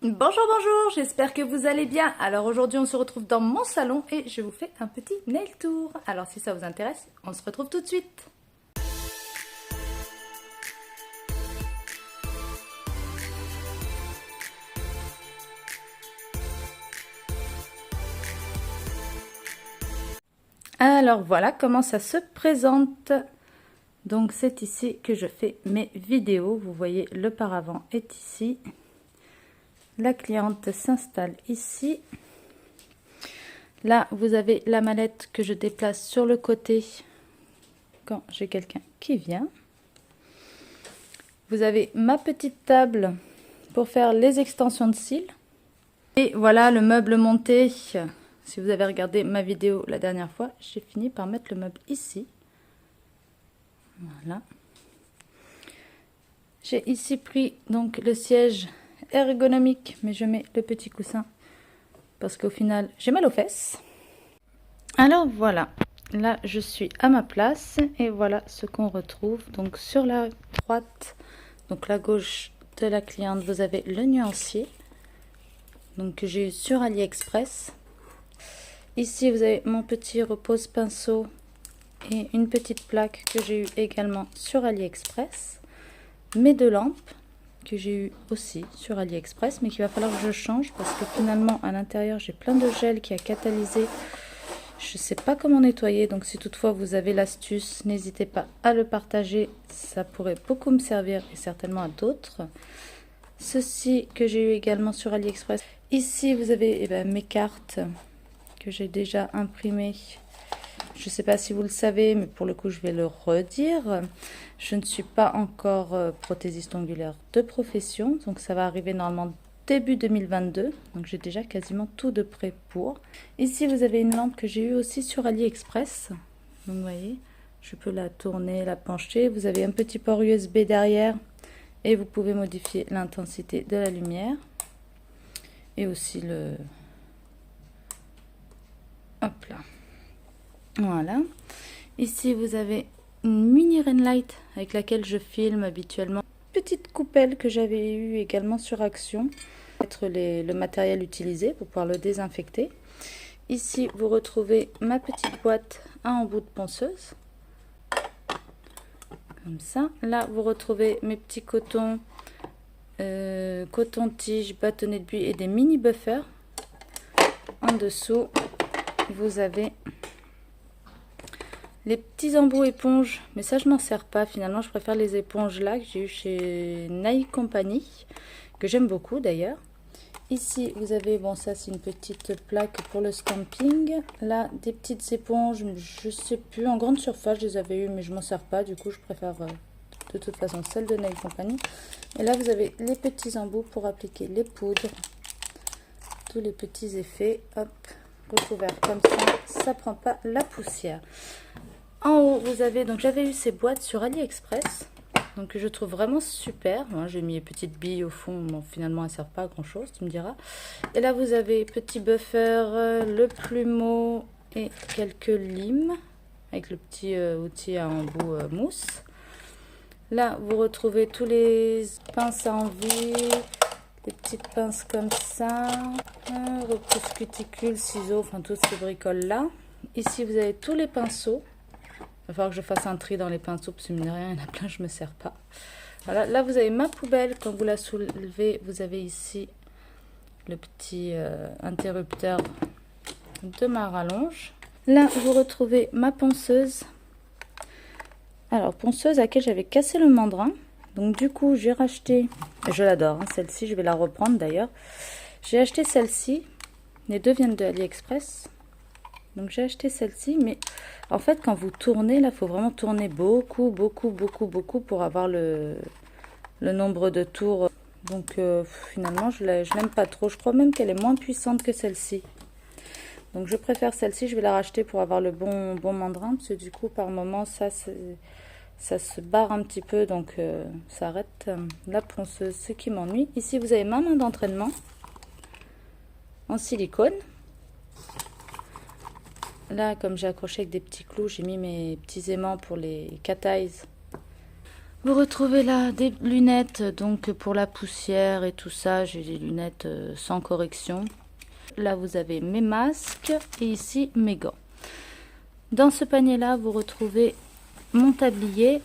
Bonjour, bonjour, j'espère que vous allez bien. Alors aujourd'hui on se retrouve dans mon salon et je vous fais un petit nail tour. Alors si ça vous intéresse, on se retrouve tout de suite. Alors voilà comment ça se présente. Donc c'est ici que je fais mes vidéos. Vous voyez le paravent est ici. La cliente s'installe ici. Là, vous avez la mallette que je déplace sur le côté quand j'ai quelqu'un qui vient. Vous avez ma petite table pour faire les extensions de cils. Et voilà le meuble monté. Si vous avez regardé ma vidéo la dernière fois, j'ai fini par mettre le meuble ici. Voilà. J'ai ici pris donc le siège ergonomique, mais je mets le petit coussin parce qu'au final j'ai mal aux fesses. Alors voilà, là je suis à ma place et voilà ce qu'on retrouve. Donc sur la droite, donc la gauche de la cliente, vous avez le nuancier, donc que j'ai eu sur AliExpress. Ici vous avez mon petit repose pinceau et une petite plaque que j'ai eu également sur AliExpress. Mes deux lampes que j'ai eu aussi sur AliExpress, mais qu'il va falloir que je change parce que finalement à l'intérieur j'ai plein de gel qui a catalysé. Je ne sais pas comment nettoyer, donc si toutefois vous avez l'astuce, n'hésitez pas à le partager, ça pourrait beaucoup me servir et certainement à d'autres. Ceci que j'ai eu également sur AliExpress. Ici vous avez mes cartes que j'ai déjà imprimées. Je ne sais pas si vous le savez, mais pour le coup je vais le redire. Je ne suis pas encore prothésiste ongulaire de profession, donc ça va arriver normalement début 2022, donc j'ai déjà quasiment tout de prêt pour. Ici vous avez une lampe que j'ai eue aussi sur AliExpress, donc vous voyez, je peux la tourner, la pencher. Vous avez un petit port USB derrière et vous pouvez modifier l'intensité de la lumière et aussi le... Hop là. Voilà. Ici vous avez une mini ring light avec laquelle je filme habituellement. Petite coupelle que j'avais eu également sur Action. Mettre le matériel utilisé pour pouvoir le désinfecter. Ici vous retrouvez ma petite boîte à embout de ponceuse. Comme ça. Là vous retrouvez mes petits cotons, coton-tige, bâtonnets de buis et des mini buffers. En dessous vous avez les petits embouts éponges, mais ça je m'en sers pas finalement, je préfère les éponges là que j'ai eu chez Nail Company, que j'aime beaucoup d'ailleurs. Ici vous avez, bon ça c'est une petite plaque pour le stamping, là des petites éponges, je sais plus, en grande surface je les avais eu mais je m'en sers pas, du coup je préfère de toute façon celle de Nail Company. Et là vous avez les petits embouts pour appliquer les poudres, tous les petits effets, hop, recouvert comme ça prend pas la poussière. En haut, vous avez, donc j'avais eu ces boîtes sur AliExpress, donc que je trouve vraiment super. Moi, j'ai mis les petites billes au fond, bon, finalement elles ne servent pas à grand chose, tu me diras. Et là, vous avez petit buffer, le plumeau et quelques limes, avec le petit outil à embout mousse. Là, vous retrouvez tous les pinces à envie, des petites pinces comme ça, repousse cuticule, ciseaux, enfin tout ce bricole-là. Ici, vous avez tous les pinceaux. Il va falloir que je fasse un tri dans les pinceaux, parce que mine de rien, il y en a plein, je ne me sers pas. Voilà, là vous avez ma poubelle. Quand vous la soulevez, vous avez ici le petit interrupteur de ma rallonge. Là, vous retrouvez ma ponceuse. Alors, ponceuse à laquelle j'avais cassé le mandrin. Donc du coup, j'ai racheté, je l'adore, hein, celle-ci, je vais la reprendre d'ailleurs. J'ai acheté celle-ci, les deux viennent de AliExpress. Donc j'ai acheté celle-ci, mais en fait quand vous tournez, là il faut vraiment tourner beaucoup pour avoir le nombre de tours. Donc finalement je l'aime pas trop, je crois même qu'elle est moins puissante que celle-ci. Donc je préfère celle-ci, je vais la racheter pour avoir le bon mandrin, parce que du coup par moment ça se barre un petit peu, donc ça arrête la ponceuse, ce qui m'ennuie. Ici vous avez ma main d'entraînement en silicone. Là, comme j'ai accroché avec des petits clous, j'ai mis mes petits aimants pour les cat eyes. Vous retrouvez là des lunettes, donc pour la poussière et tout ça, j'ai des lunettes sans correction. Là, vous avez mes masques et ici mes gants. Dans ce panier-là, vous retrouvez mon tablier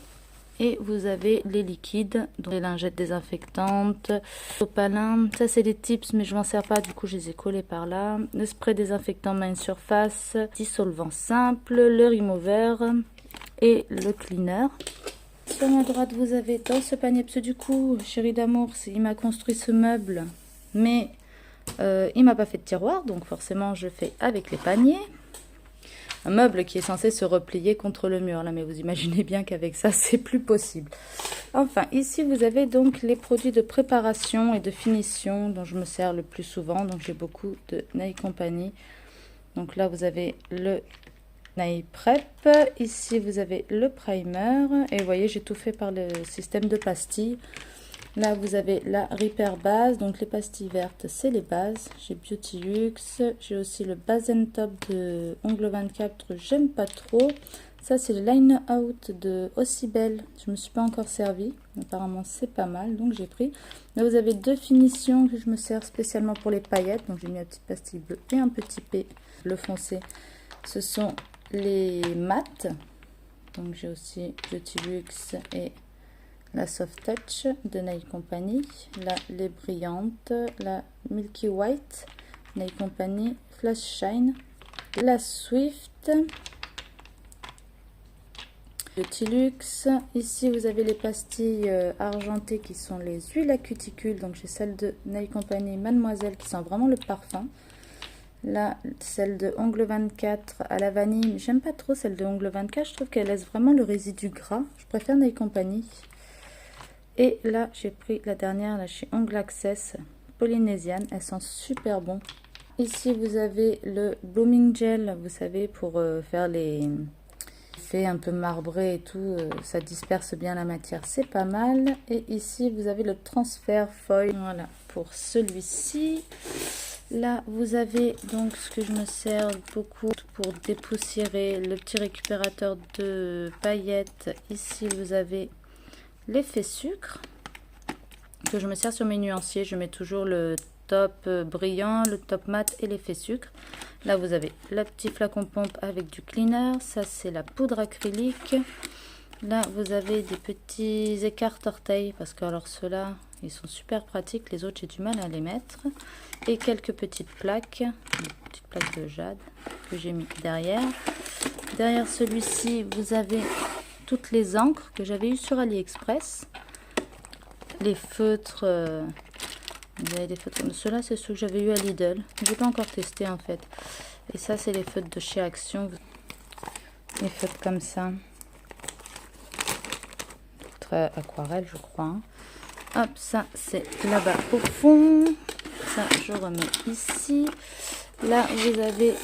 et vous avez les liquides, donc les lingettes désinfectantes, opalin. Ça, c'est des tips, mais je m'en sers pas, du coup, je les ai collés par là. Le spray désinfectant main surface, dissolvant simple, le remover et le cleaner. Sur ma droite, vous avez dans ce panier, parce que du coup, chéri d'amour, il m'a construit ce meuble, mais il m'a pas fait de tiroir, donc forcément, je fais avec les paniers. Un meuble qui est censé se replier contre le mur, là, mais vous imaginez bien qu'avec ça, c'est plus possible. Enfin, ici, vous avez donc les produits de préparation et de finition dont je me sers le plus souvent. Donc, j'ai beaucoup de Nail Company. Donc là, vous avez le Nail Prep. Ici, vous avez le primer. Et vous voyez, j'ai tout fait par le système de pastilles. Là, vous avez la Repair base. Donc, les pastilles vertes, c'est les bases. J'ai Beauty Luxe. J'ai aussi le Base and Top de Ongle 24. J'aime pas trop. Ça, c'est le Line Out de Aussi Belle. Je ne me suis pas encore servi. Apparemment, c'est pas mal. Donc, j'ai pris. Là, vous avez deux finitions que je me sers spécialement pour les paillettes. Donc, j'ai mis la petite pastille bleue et un petit P bleu foncé. Ce sont les mattes. Donc, j'ai aussi Beauty Luxe et la Soft Touch de Nail Company, là les brillantes, la Milky White, Nail Company, Flash Shine, la Swift, Beauty Luxe. Ici vous avez les pastilles argentées qui sont les huiles à cuticule, donc j'ai celle de Nail Company Mademoiselle qui sent vraiment le parfum. Là, celle de Ongle 24 à la vanille, mais j'aime pas trop celle de Ongle 24, je trouve qu'elle laisse vraiment le résidu gras, je préfère Nail Company. Et là, j'ai pris la dernière là, chez Ongle Access, polynésienne. Elle sent super bon. Ici, vous avez le Blooming Gel, vous savez, pour faire les effets un peu marbrés et tout. Ça disperse bien la matière, c'est pas mal. Et ici, vous avez le Transfer Foil. Voilà, pour celui-ci. Là, vous avez donc ce que je me sers beaucoup pour dépoussiérer, le petit récupérateur de paillettes. Ici, vous avez l'effet sucre que je me sers sur mes nuanciers. Je mets toujours le top brillant, le top mat et l'effet sucre. Là vous avez le petit flacon pompe avec du cleaner. Ça c'est la poudre acrylique. Là vous avez des petits écarts-orteils parce que alors ceux-là ils sont super pratiques, les autres j'ai du mal à les mettre. Et quelques petites plaques, une petite plaque de jade que j'ai mis derrière. Derrière celui-ci vous avez toutes les encres que j'avais eues sur AliExpress, les feutres, vous avez des feutres, ceux-là c'est ceux que j'avais eu à Lidl, j'ai pas encore testé en fait, et ça c'est les feutres de chez Action, les feutres comme ça, très aquarelle je crois, hein. Hop, ça c'est là-bas au fond, ça je remets ici. Là vous avez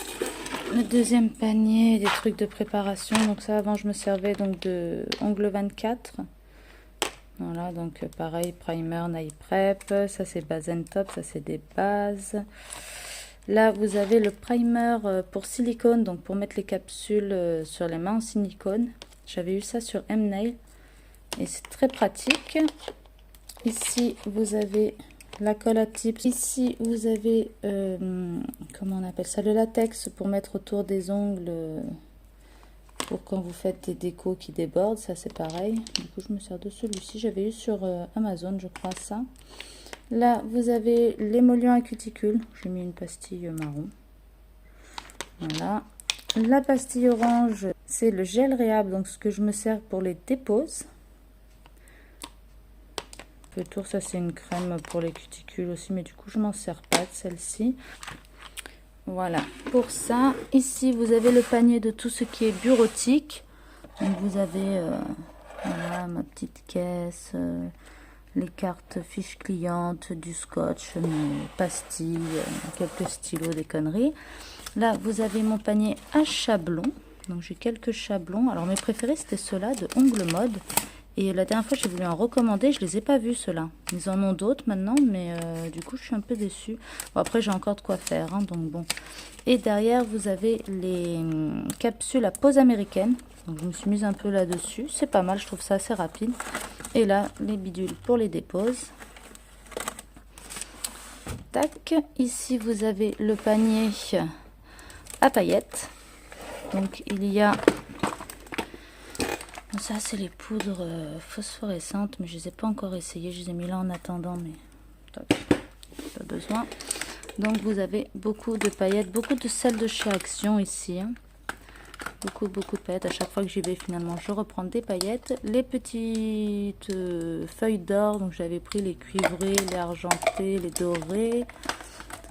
le deuxième panier, des trucs de préparation. Donc ça, avant je me servais donc de Ongle 24. Voilà, donc pareil, primer, nail prep. Ça c'est base and top, ça c'est des bases. Là vous avez le primer pour silicone, donc pour mettre les capsules sur les mains en silicone. J'avais eu ça sur M-Nail et c'est très pratique. Ici vous avez la colle à tips. Ici vous avez comment on appelle ça, le latex pour mettre autour des ongles pour quand vous faites des décos qui débordent. Ça c'est pareil, du coup je me sers de celui-ci, j'avais eu sur Amazon je crois ça. Là vous avez l'émollient à cuticule, j'ai mis une pastille marron. Voilà, la pastille orange c'est le gel réhab, donc ce que je me sers pour les déposes. Le tour, ça c'est une crème pour les cuticules aussi, mais du coup je m'en sers pas de celle-ci. Voilà pour ça. Ici vous avez le panier de tout ce qui est bureautique. Donc vous avez voilà, ma petite caisse, les cartes fiches clientes, du scotch, mes pastilles, quelques stylos, des conneries. Là vous avez mon panier à chablons. Donc j'ai quelques chablons. Alors mes préférés c'était ceux-là de Ongle Mode. Et la dernière fois, j'ai voulu en recommander, je les ai pas vus ceux-là. Ils en ont d'autres maintenant, mais du coup, je suis un peu déçue. Bon, après, j'ai encore de quoi faire, hein, donc bon. Et derrière, vous avez les capsules à pose américaine. Donc, je me suis mise un peu là-dessus. C'est pas mal, je trouve ça assez rapide. Et là, les bidules pour les déposes. Tac. Ici, vous avez le panier à paillettes. Donc, il y a... Ça, c'est les poudres phosphorescentes, mais je ne les ai pas encore essayées. Je les ai mis là en attendant, mais top, pas besoin. Donc, vous avez beaucoup de paillettes, beaucoup de sel de chez Action ici. Hein. Beaucoup de paillettes. À chaque fois que j'y vais, finalement, je reprends des paillettes. Les petites feuilles d'or, donc j'avais pris les cuivrées, les argentées, les dorées.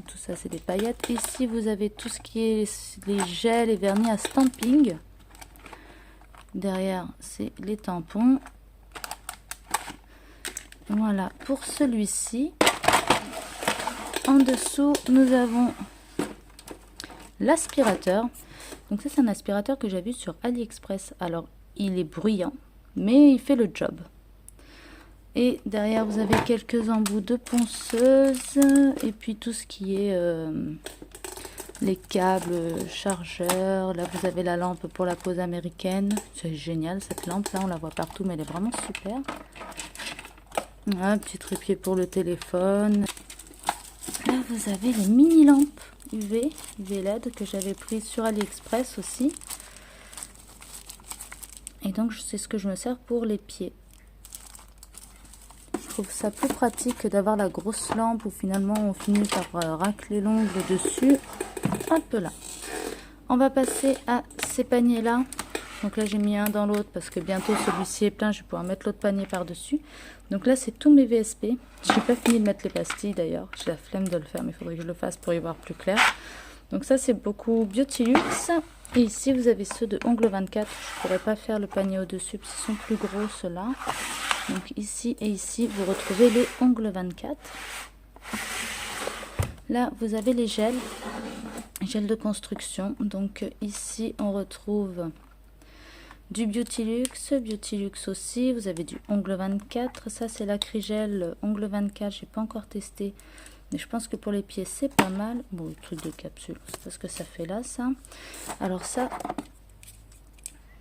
Tout ça, c'est des paillettes. Ici, vous avez tout ce qui est les gels et vernis à stamping. Derrière, c'est les tampons. Voilà, pour celui-ci. En dessous, nous avons l'aspirateur. Donc ça, c'est un aspirateur que j'ai vu sur AliExpress. Alors, il est bruyant, mais il fait le job. Et derrière, vous avez quelques embouts de ponceuse. Et puis tout ce qui est les câbles chargeurs. Là, vous avez la lampe pour la pause américaine. C'est génial, cette lampe. Là, on la voit partout, mais elle est vraiment super. Un petit trépied pour le téléphone. Là, vous avez les mini lampes UV LED que j'avais pris sur AliExpress aussi. Et donc, c'est ce que je me sers pour les pieds. Je trouve ça plus pratique que d'avoir la grosse lampe où finalement on finit par racler l'ongle dessus. Hop là. On va passer à ces paniers là. Donc là j'ai mis un dans l'autre parce que bientôt celui-ci est plein. Je vais pouvoir mettre l'autre panier par dessus. Donc là c'est tous mes VSP. J'ai pas fini de mettre les pastilles d'ailleurs. J'ai la flemme de le faire mais il faudrait que je le fasse pour y voir plus clair. Donc ça c'est beaucoup Beautilux. Et ici vous avez ceux de Ongle 24. Je pourrais pas faire le panier au dessus parce qu'ils sont plus gros ceux-là. Donc ici et ici vous retrouvez les Ongle 24. Là vous avez les gels de construction. Donc ici on retrouve du Beautilux aussi. Vous avez du Ongle 24. Ça c'est l'acrygel Ongle 24. J'ai pas encore testé, mais je pense que pour les pieds c'est pas mal. Bon, le truc de capsule, c'est parce que ça fait là ça. Alors ça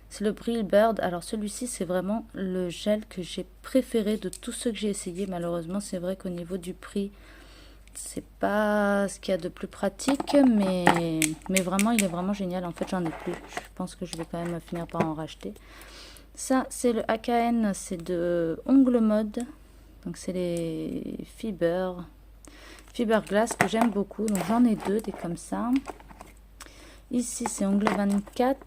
c'est le Brill Bird. Alors celui-ci c'est vraiment le gel que j'ai préféré de tous ceux que j'ai essayé. Malheureusement c'est vrai qu'au niveau du prix c'est pas ce qu'il y a de plus pratique, mais vraiment il est vraiment génial. En fait j'en ai plus, je pense que je vais quand même finir par en racheter. Ça c'est le AKN, c'est de Ongle Mode, donc c'est les Fiber Glass que j'aime beaucoup, donc j'en ai deux des comme ça. Ici c'est Ongle 24.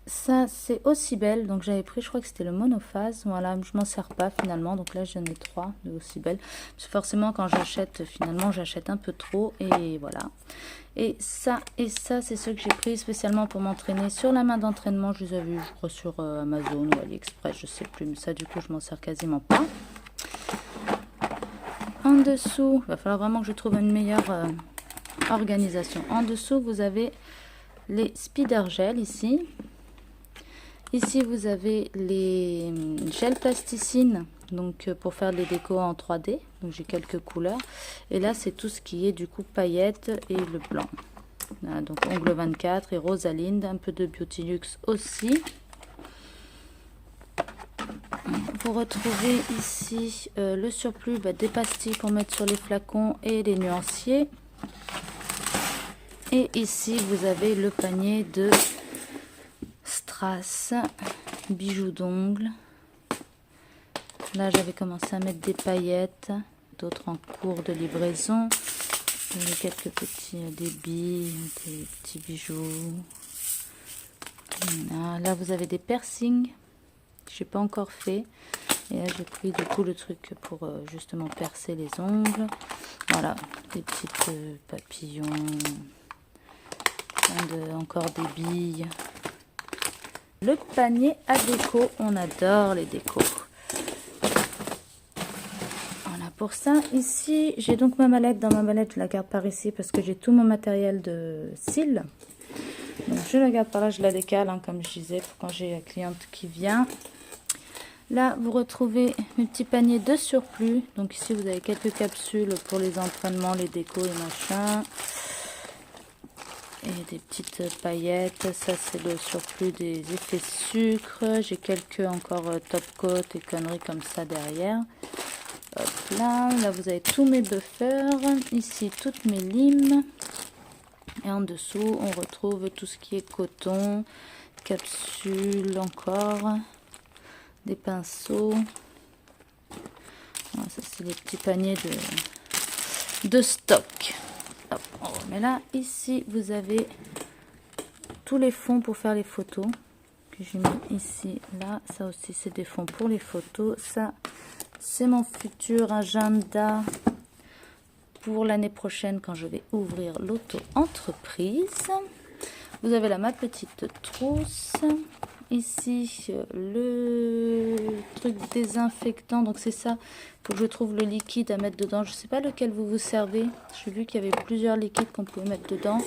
Ça c'est aussi belle, donc j'avais pris, je crois que c'était le monophase. Voilà, je m'en sers pas finalement, donc là j'en ai 3 de aussi belle. Parce que forcément quand j'achète, finalement j'achète un peu trop et voilà. Et ça c'est ceux que j'ai pris spécialement pour m'entraîner sur la main d'entraînement. Je les ai vus je crois sur Amazon ou AliExpress, je sais plus, mais ça du coup je m'en sers quasiment pas. En dessous, il va falloir vraiment que je trouve une meilleure organisation. En dessous vous avez les Spider Gel ici. Ici, vous avez les gels plasticine, donc pour faire des décos en 3D. Donc j'ai quelques couleurs. Et là, c'est tout ce qui est du coup paillettes et le blanc. Voilà, donc Ongle 24 et Rosalind, un peu de Beautilux aussi. Vous retrouvez ici le surplus des pastilles pour mettre sur les flacons et les nuanciers. Et ici, vous avez le panier de Strass, bijoux d'ongles. Là, j'avais commencé à mettre des paillettes, d'autres en cours de livraison. Il y a quelques petits débits, des petits bijoux. Voilà. Là, vous avez des piercings que j'ai pas encore fait. Et là, j'ai pris du coup le truc pour justement percer les ongles. Voilà, des petites papillons, encore des billes. Le panier à déco, on adore les décos. Voilà pour ça. Ici, j'ai donc ma mallette. Dans ma mallette, je la garde par ici parce que j'ai tout mon matériel de cils. Donc je la garde par là, je la décale, hein, comme je disais, pour quand j'ai la cliente qui vient. Là, vous retrouvez mes petits paniers de surplus. Donc ici, vous avez quelques capsules pour les entraînements, les décos et machin. et des petites paillettes. Ça c'est le surplus des effets sucre. J'ai quelques encore top coat et conneries comme ça derrière. Hop là, là vous avez tous mes buffers. Ici toutes mes limes. Et en dessous on retrouve tout ce qui est coton, capsules encore, des pinceaux. Voilà, ça c'est les petits paniers de stock. Hop, on remet là. Ici vous avez tous les fonds pour faire les photos que j'ai mis ici, là. Ça aussi c'est des fonds pour les photos. Ça c'est mon futur agenda pour l'année prochaine quand je vais ouvrir l'auto-entreprise. Vous avez là ma petite trousse. Ici le truc désinfectant, donc c'est ça. Il faut que je trouve le liquide à mettre dedans. Je sais pas lequel vous vous servez. J'ai vu qu'il y avait plusieurs liquides qu'on pouvait mettre dedans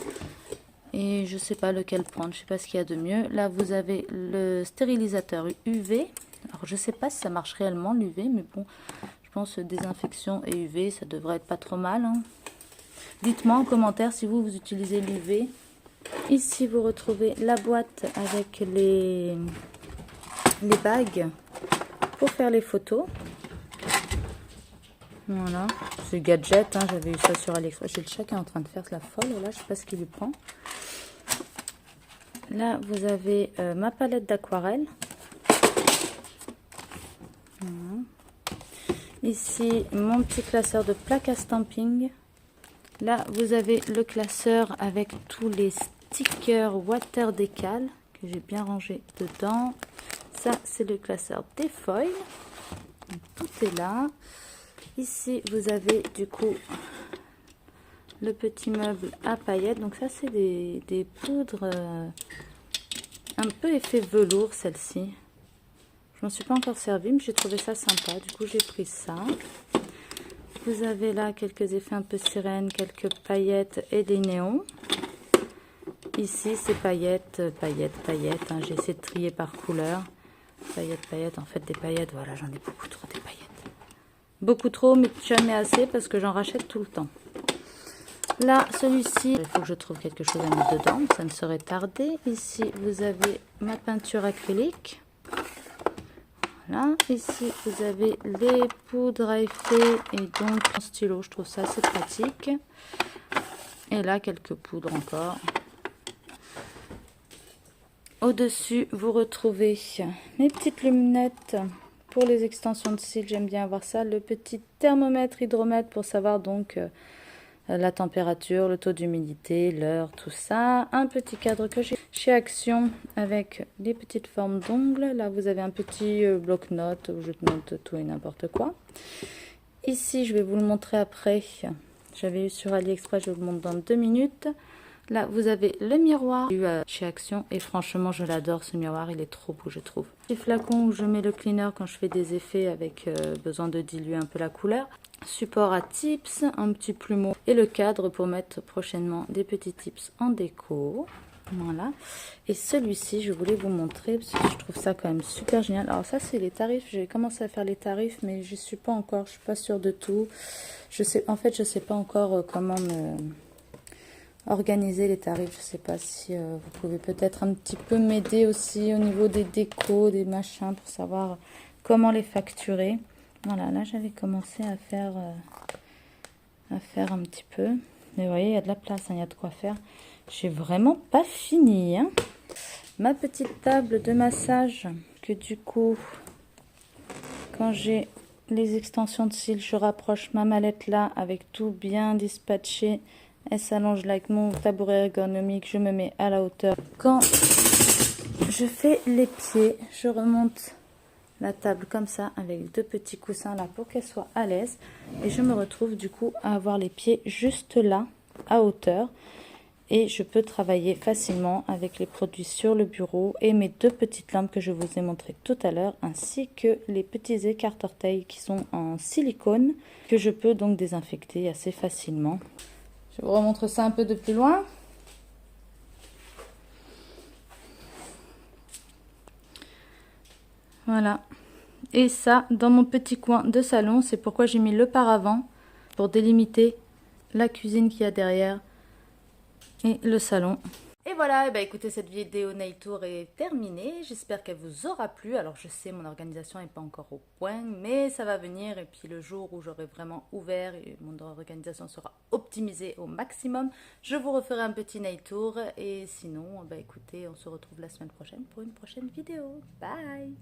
et je sais pas lequel prendre. Je sais pas ce qu'il y a de mieux. Là vous avez le stérilisateur UV. Alors je sais pas si ça marche réellement l'UV, mais bon, je pense désinfection et UV ça devrait être pas trop mal, hein. Dites-moi en commentaire si vous utilisez l'UV. Ici vous retrouvez la boîte avec les bagues pour faire les photos. Voilà, c'est gadget, hein, j'avais eu ça sur AliExpress. J'ai le chat qui est en train de faire la folle, là je sais pas ce qu'il lui prend. Là vous avez ma palette d'aquarelle. Voilà. Ici mon petit classeur de plaques à stamping. Là vous avez le classeur avec tous les stickers water décal que j'ai bien rangé dedans. Ça c'est le classeur des foils. Donc, tout est là. Ici vous avez du coup le petit meuble à paillettes. Donc ça c'est des poudres un peu effet velours, celle-ci. Je m'en suis pas encore servi mais j'ai trouvé ça sympa, du coup j'ai pris ça. Vous avez là quelques effets un peu sirène, quelques paillettes et des néons. Ici c'est paillettes, paillettes, hein. J'ai essayé de trier par couleur. Paillettes, en fait des paillettes, voilà, j'en ai beaucoup trop des paillettes. Beaucoup trop, mais jamais assez parce que j'en rachète tout le temps. Là, celui-ci, il faut que je trouve quelque chose à mettre dedans, ça ne saurait tarder. Ici, vous avez ma peinture acrylique. Voilà, ici vous avez les poudres à effet et donc un stylo, je trouve ça assez pratique. Et là quelques poudres encore. Au-dessus vous retrouvez mes petites lunettes pour les extensions de cils, j'aime bien avoir ça. Le petit thermomètre, hydromètre pour savoir donc la température, le taux d'humidité, l'heure, tout ça. Un petit cadre que j'ai chez Action avec les petites formes d'ongles. Là, vous avez un petit bloc-notes où je note tout et n'importe quoi. Ici, je vais vous le montrer après. J'avais eu sur AliExpress, je vous le montre dans 2 minutes. Là, vous avez le miroir chez Action et franchement, je l'adore ce miroir, il est trop beau, je trouve. Petit flacon où je mets le cleaner quand je fais des effets avec besoin de diluer un peu la couleur. Support à tips, un petit plumeau et le cadre pour mettre prochainement des petits tips en déco. Voilà. Et celui-ci, je voulais vous montrer parce que je trouve ça quand même super génial. Alors ça, c'est les tarifs. J'ai commencé à faire les tarifs, mais je suis pas encore. Je suis pas sûre de tout. En fait, je sais pas encore comment organiser les tarifs. Je sais pas si vous pouvez peut-être un petit peu m'aider aussi au niveau des décos, des machins pour savoir comment les facturer. Voilà, là j'avais commencé à faire un petit peu. Mais vous voyez, il y a de la place, hein, il y a de quoi faire. J'ai vraiment pas fini, hein. Ma petite table de massage, que du coup, quand j'ai les extensions de cils, je rapproche ma mallette là avec tout bien dispatché. Elle s'allonge avec mon tabouret ergonomique, je me mets à la hauteur. Quand je fais les pieds, je remonte la table comme ça avec 2 petits coussins là pour qu'elle soit à l'aise et je me retrouve du coup à avoir les pieds juste là à hauteur et je peux travailler facilement avec les produits sur le bureau et mes 2 petites lampes que je vous ai montré tout à l'heure ainsi que les petits écarte-orteils qui sont en silicone que je peux donc désinfecter assez facilement. Je vous remontre ça un peu de plus loin. Voilà. Et ça, dans mon petit coin de salon, c'est pourquoi j'ai mis le paravent pour délimiter la cuisine qu'il y a derrière et le salon. Et voilà, et bah écoutez, cette vidéo nail tour est terminée. J'espère qu'elle vous aura plu. Alors je sais, mon organisation n'est pas encore au point, mais ça va venir. Et puis le jour où j'aurai vraiment ouvert et mon organisation sera optimisée au maximum, je vous referai un petit nail tour. Et sinon, bah écoutez, on se retrouve la semaine prochaine pour une prochaine vidéo. Bye!